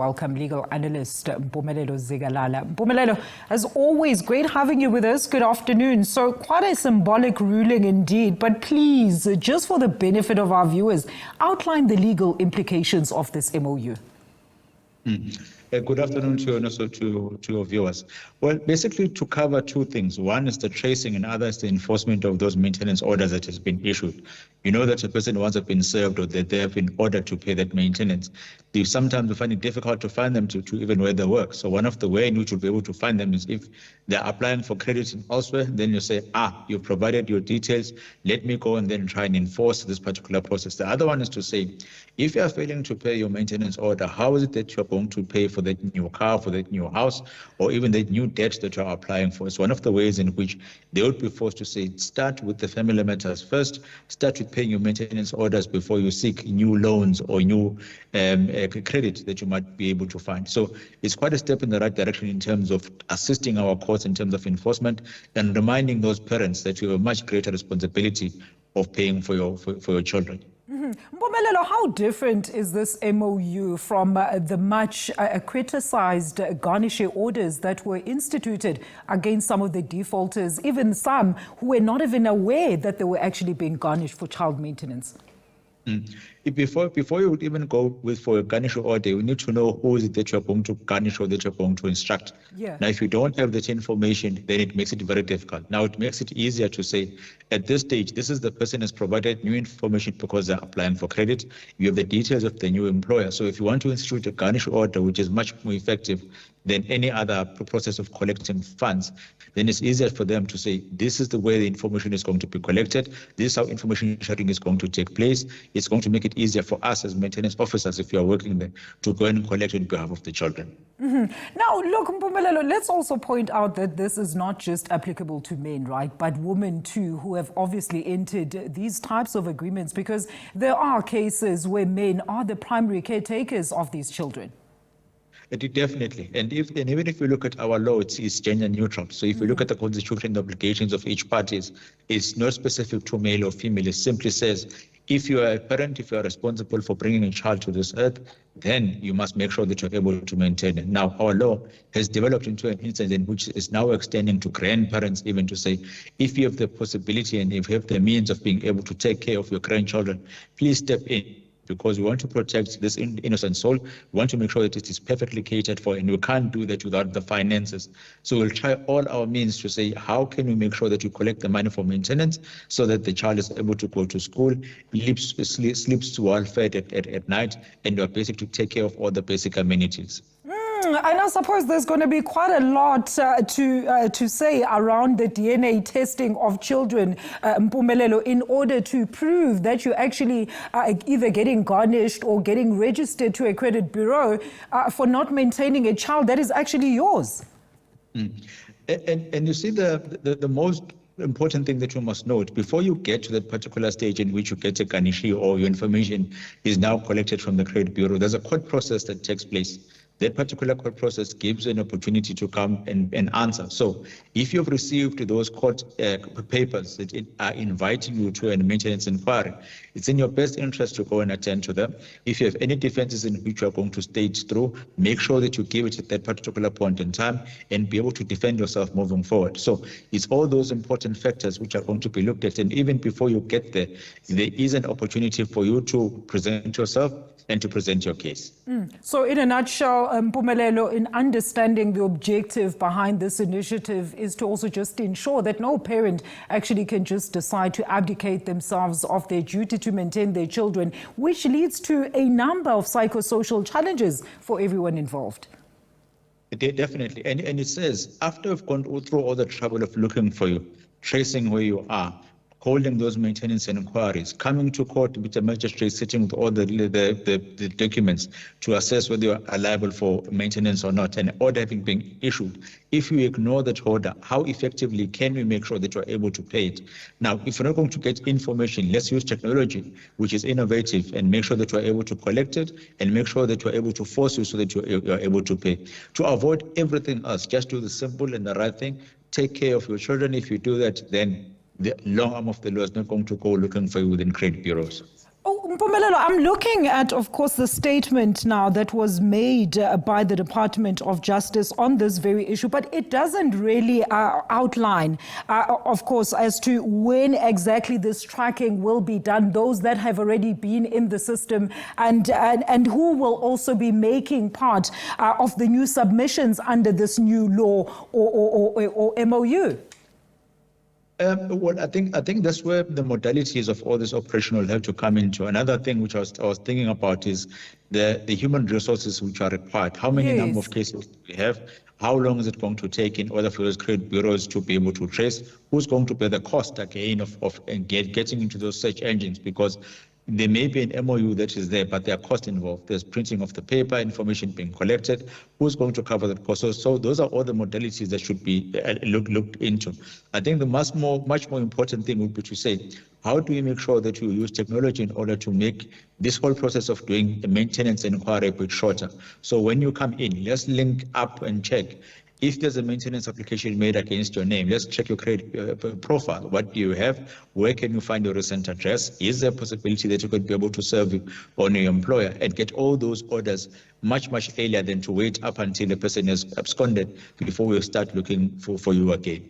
welcome Legal Analyst Mpumelelo Zikalala. Mpumelelo, as always, great having you with us. Good afternoon. So quite a symbolic ruling indeed, but please, just for the benefit of our viewers, outline the legal implications of this MOU. Good afternoon to you and also to your viewers. Well, basically to cover two things. One is the tracing and other is the enforcement of those maintenance orders that has been issued. You know that a person once have been served or that they have been ordered to pay that maintenance. They sometimes find it difficult to find them to even where they work. So one of the ways in which you'll be able to find them is if they're applying for credit elsewhere, then you say, you've provided your details, let me go and then try and enforce this particular process. The other one is to say, if you are failing to pay your maintenance order, how is it that you're going to pay for that new car, for that new house, or even that new debt that you're applying for? It's one of the ways in which they would be forced to say, start with the family matters first, start with paying your maintenance orders before you seek new loans or new credit that you might be able to find. So it's quite a step in the right direction in terms of assisting our courts in terms of enforcement and reminding those parents that you have a much greater responsibility of paying for your children. Mpumelelo, how different is this MOU from the much criticized Garnishee orders that were instituted against some of the defaulters, even some who were not even aware that they were actually being garnished for child maintenance? Before you would even go for a Garnishee order, you need to know who is it that you're going to garnish or that you're going to instruct. Yeah. Now, if you don't have that information, then it makes it very difficult. Now, it makes it easier to say, at this stage, this is the person has provided new information because they're applying for credit. You have the details of the new employer. So if you want to institute a Garnishee order, which is much more effective than any other process of collecting funds, then it's easier for them to say, this is the way the information is going to be collected. This is how information sharing is going to take place. It's going to make it easier for us as maintenance officers, if you are working there, to go and collect on behalf of the children. Now, look, Mpumelelo, let's also point out that this is not just applicable to men, right, but women too, who have obviously entered these types of agreements, because there are cases where men are the primary caretakers of these children. Definitely. And even if you look at our law, it's gender neutral. So if you look at the constitution, the obligations of each party, it's not specific to male or female. It simply says, if you are a parent, if you are responsible for bringing a child to this earth, then you must make sure that you're able to maintain it. Now, our law has developed into an instance in which is now extending to grandparents, even to say, if you have the possibility and if you have the means of being able to take care of your grandchildren, please step in. Because we want to protect this innocent soul. We want to make sure that it is perfectly catered for, and we can't do that without the finances. So we'll try all our means to say, how can we make sure that you collect the money for maintenance so that the child is able to go to school, sleeps well fed at night, and you are basically take care of all the basic amenities. And I suppose there's going to be quite a lot to say around the DNA testing of children, Mpumelelo, in order to prove that you actually are either getting garnished or getting registered to a credit bureau for not maintaining a child that is actually yours. And you see the most important thing that you must note, before you get to that particular stage in which you get a Garnishee or your information is now collected from the credit bureau, there's a court process that takes place. That particular court process gives you an opportunity to come and answer. So if you've received those court papers that are inviting you to a maintenance inquiry, it's in your best interest to go and attend to them. If you have any defenses in which you are going to stage through, make sure that you give it at that particular point in time and be able to defend yourself moving forward. So it's all those important factors which are going to be looked at. And even before you get there, there is an opportunity for you to present yourself and to present your case. So in a nutshell, Mpumelelo, in understanding the objective behind this initiative is to also just ensure that no parent actually can just decide to abdicate themselves of their duty to maintain their children, which leads to a number of psychosocial challenges for everyone involved. Definitely. And it says, after we've gone through all the trouble of looking for you, tracing where you are, holding those maintenance inquiries, coming to court with the magistrate, sitting with all the documents to assess whether you are liable for maintenance or not, and an order having been issued. If you ignore that order, how effectively can we make sure that you are able to pay it? Now, if you're not going to get information, let's use technology, which is innovative, and make sure that you are able to collect it and make sure that you are able to force you so that you are able to pay. To avoid everything else, just do the simple and the right thing. Take care of your children. If you do that, then the long arm of the law is not going to go looking for you within credit bureaus. Oh, Mpumelelo, I'm looking at, of course, the statement now that was made by the Department of Justice on this very issue, but it doesn't really outline, of course, as to when exactly this tracking will be done, those that have already been in the system, and who will also be making part of the new submissions under this new law or MOU. Well, I think that's where the modalities of all this operation will have to come into. Another thing which I was thinking about is the human resources which are required. How many number of cases do we have? How long is it going to take in order for those credit bureaus to be able to trace? Who's going to pay the cost again of getting into those search engines? Because there may be an MOU that is there, but there are costs involved. There's printing of the paper, information being collected. Who's going to cover that cost? So those are all the modalities that should be looked into. I think the much more important thing would be to say, how do we make sure that you use technology in order to make this whole process of doing the maintenance and inquiry a bit shorter? So when you come in, let's link up and check. If there's a maintenance application made against your name, let's check your credit profile. What do you have? Where can you find your recent address? Is there a possibility that you could be able to serve on your employer and get all those orders much earlier than to wait up until the person has absconded before we start looking for you again?